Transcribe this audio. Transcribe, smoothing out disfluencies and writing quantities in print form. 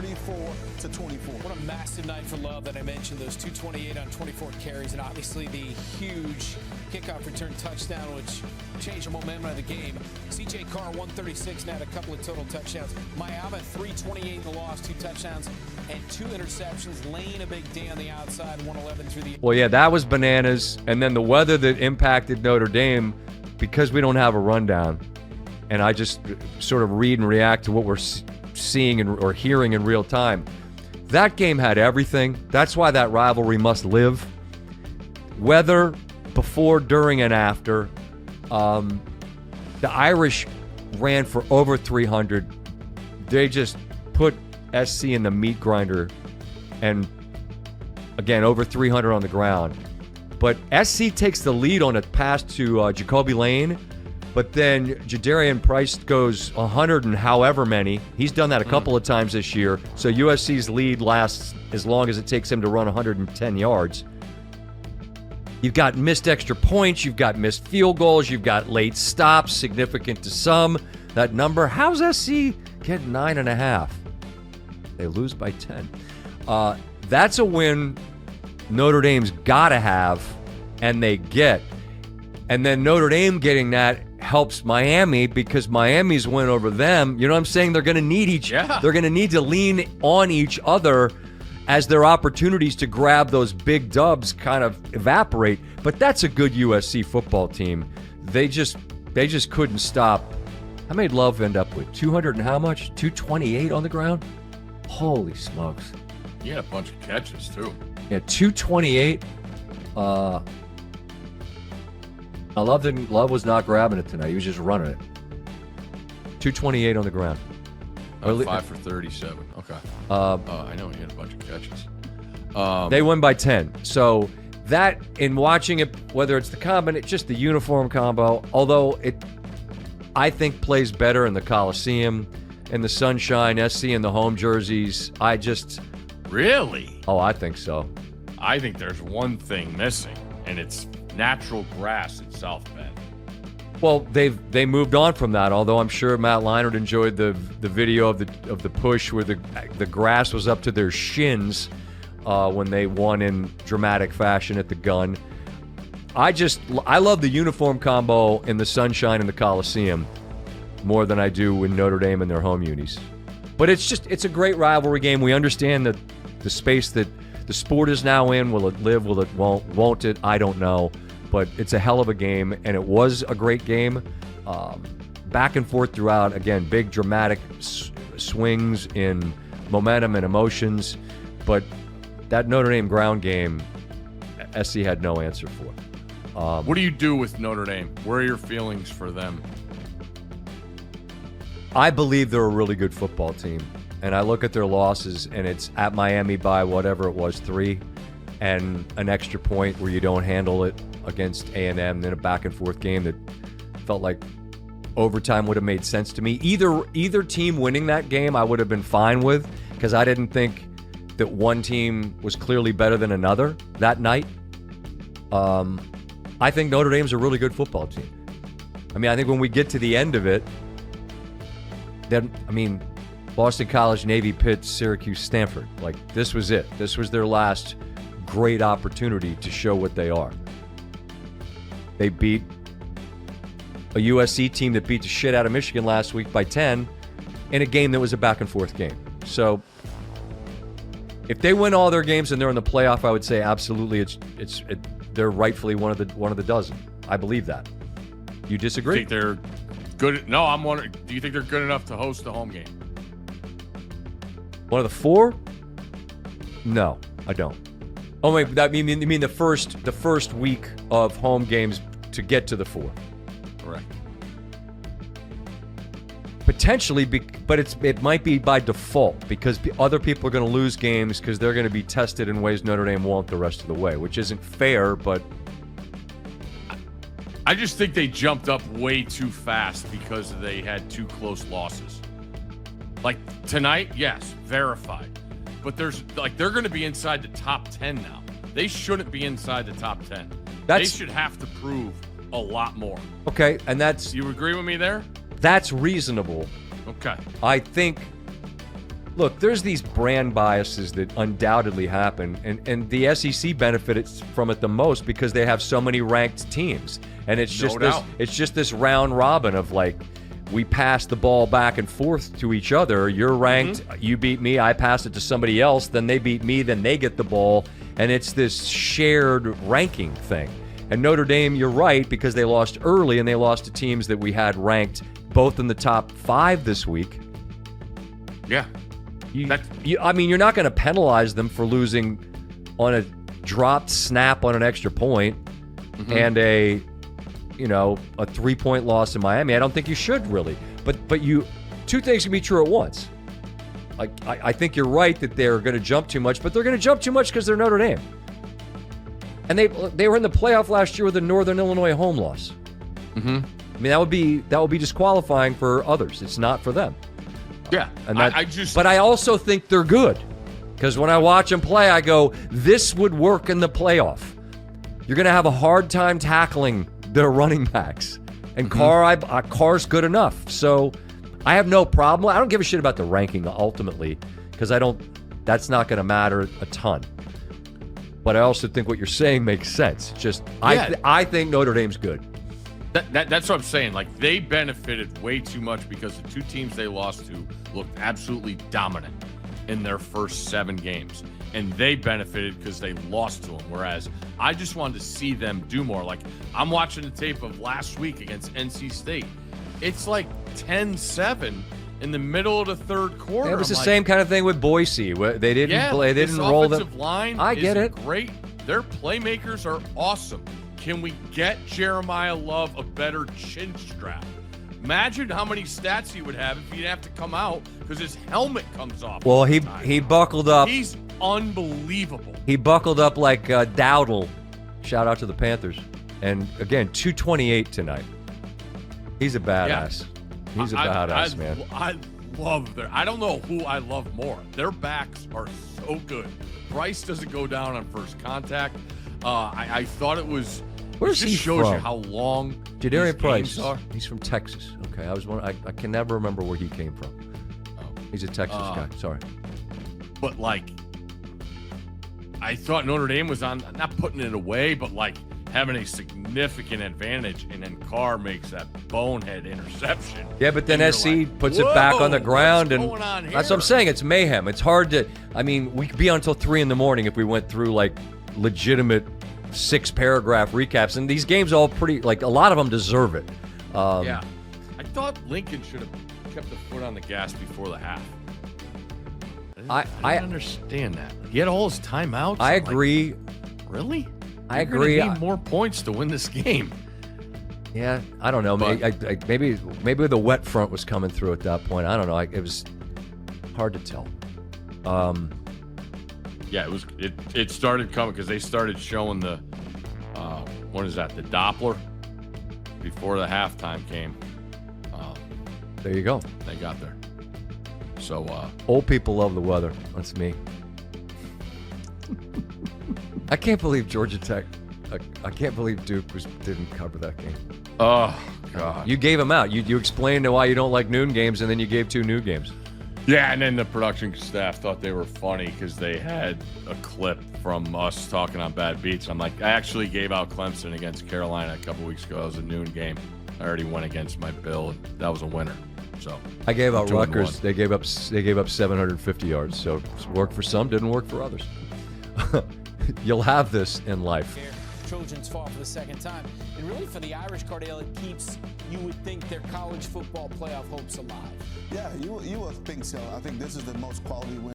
34-24. What a massive night for Love that I mentioned, those 228 on 24 carries, and obviously the huge kickoff return touchdown, which changed the momentum of the game. C.J. Carr, 136, and had a couple of total touchdowns. Miami, 328 in the loss, 2 touchdowns, and 2 interceptions. Lane, a big day on the outside, 111 through the... Well, yeah, that was bananas. And then the weather that impacted Notre Dame, because we don't have a rundown, and I just sort of read and react to what we're seeing or hearing in real time. That game had everything. That's why that rivalry must live. Weather, before, during, and after. The Irish ran for over 300. They just put SC in the meat grinder, and again, over 300 on the ground. But SC takes the lead on a pass to Jacoby Lane, but then Jadarian Price goes 100 and however many. He's done that a couple of times this year. So USC's lead lasts as long as it takes him to run 110 yards. You've got missed extra points. You've got missed field goals. You've got late stops, significant to some. That number, how's SC get 9.5? They lose by 10. That's a win Notre Dame's got to have, and they get. And then Notre Dame getting that helps Miami, because Miami's win over them, you know what I'm saying? They're going to need They're going to need to lean on each other as their opportunities to grab those big dubs kind of evaporate. But that's a good USC football team. They just couldn't stop. I made Love end up with 200 and how much? 228 on the ground? Holy smokes. He had a bunch of catches, too. Yeah, 228. Love was not grabbing it tonight. He was just running it. 228 on the ground. 5 for 37. Okay. I know he had a bunch of catches. They win by 10. So that, in watching it, whether it's the combination, just the uniform combo, although it, I think, plays better in the Coliseum, in the sunshine, SC in the home jerseys. Really? Oh, I think so. I think there's one thing missing, and it's natural grass at South Bend. Well, they moved on from that, although I'm sure Matt Leinart enjoyed the video of the push where the grass was up to their shins when they won in dramatic fashion at the Gun. I love the uniform combo in the sunshine in the Coliseum more than I do in Notre Dame and their home unis. But it's a great rivalry game. We understand that the space that the sport is now in. Will it live? Will it won't it? I don't know. But it's a hell of a game, and it was a great game. Back and forth throughout. Again, big dramatic swings in momentum and emotions. But that Notre Dame ground game, SC had no answer for. What do you do with Notre Dame? Where are your feelings for them? I believe they're a really good football team. And I look at their losses, and it's at Miami by whatever it was, 3, and an extra point where you don't handle it against A&M, then a back-and-forth game that felt like overtime would have made sense to me. Either team winning that game I would have been fine with, because I didn't think that one team was clearly better than another that night. I think Notre Dame's a really good football team. I mean, I think when we get to the end of it, then, I mean, Boston College, Navy, Pitt, Syracuse, Stanford. Like, this was it. This was their last great opportunity to show what they are. They beat a USC team that beat the shit out of Michigan last week by 10 in a game that was a back-and-forth game. So if they win all their games and they're in the playoff, I would say absolutely they're rightfully one of the dozen. I believe that. You disagree? Think they're good? No, I'm wondering. Do you think they're good enough to host a home game? One of the 4? No, I don't. Oh wait, you mean the first week of home games to get to the 4? Correct. Potentially, but it might be by default, because other people are going to lose games because they're going to be tested in ways Notre Dame won't the rest of the way, which isn't fair, but I just think they jumped up way too fast because they had 2 close losses. Like tonight, yes, verified. But they're going to be inside the top 10 now. They shouldn't be inside the top 10. They should have to prove a lot more. Okay, and you agree with me there? That's reasonable. Okay. I think look, there's these brand biases that undoubtedly happen, and the SEC benefits from it the most because they have so many ranked teams, and it's just this round robin of like, we pass the ball back and forth to each other. You're ranked, you beat me, I pass it to somebody else, then they beat me, then they get the ball, and it's this shared ranking thing. And Notre Dame, you're right, because they lost early and they lost to teams that we had ranked both in the top 5 this week. Yeah. I mean, you're not going to penalize them for losing on a dropped snap on an extra point and a 3-point loss in Miami. I don't think you should really. But you, two things can be true at once. Like I think you're right that they're going to jump too much, but they're going to jump too much because they're Notre Dame. And they were in the playoff last year with a Northern Illinois home loss. I mean, that would be disqualifying for others. It's not for them. Yeah, and but I also think they're good because when I watch them play, I go, this would work in the playoff. You're going to have a hard time tackling their running backs, and Carr's good enough. So I have no problem. I don't give a shit about the ranking ultimately because that's not going to matter a ton. But I also think what you're saying makes sense. Just I think Notre Dame's good. That's what I'm saying. Like, they benefited way too much because the two teams they lost to looked absolutely dominant in their first 7 games. And they benefited because they lost to them. Whereas I just wanted to see them do more. Like, I'm watching the tape of last week against NC State. It's like 10-7 in the middle of the third quarter. It was the same kind of thing with Boise. They didn't play. They didn't roll them. Offensive line I get it. Great. Their playmakers are awesome. Can we get Jeremiyah Love a better chin strap? Imagine how many stats he would have if he'd have to come out because his helmet comes off. Well, he buckled up. He's unbelievable. He buckled up like Dowdle. Shout out to the Panthers. And again, 228 tonight. He's a badass. Yeah. He's a badass, man. I love I don't know who I love more. Their backs are so good. Bryce doesn't go down on first contact. I thought it was. Where's he shows from? You how long Jadarian Price. Are. He's from Texas. Okay, I can never remember where he came from. He's a Texas guy. Sorry. But like, I thought Notre Dame was on, not putting it away, but like having a significant advantage, and then Carr makes that bonehead interception. Yeah, but then SC puts it back on the ground, and that's what I'm saying. It's mayhem. It's hard to. I mean, we could be on until 3 a.m. if we went through like legitimate 6-paragraph recaps, and these games all pretty, like, a lot of them deserve it. Yeah, I thought Lincoln should have kept the foot on the gas before the half. I didn't understand that. He had all his timeouts. I agree. Like, really? I agree. Need more points to win this game. Yeah, I don't know. But, maybe the wet front was coming through at that point. I don't know. It was hard to tell. Yeah, it started coming because they started showing the what is that? The Doppler before the halftime came. There you go. They got there. So old people love the weather. That's me. I can't believe Georgia Tech. I can't believe Duke didn't cover that game. Oh God! You gave them out. You explained why you don't like noon games, and then you gave 2 noon games. Yeah, and then the production staff thought they were funny because they had a clip from us talking on bad beats. I'm like, I actually gave out Clemson against Carolina a couple weeks ago. It was a noon game. I already went against my bill, and that was a winner. So I gave out Rutgers. They gave up 750 yards. So it worked for some, didn't work for others. You'll have this in life. Trojans fall for the second time. And really for the Irish, Cardale, it keeps, you would think, their college football playoff hopes alive. Yeah, you would think so. I think this is the most quality win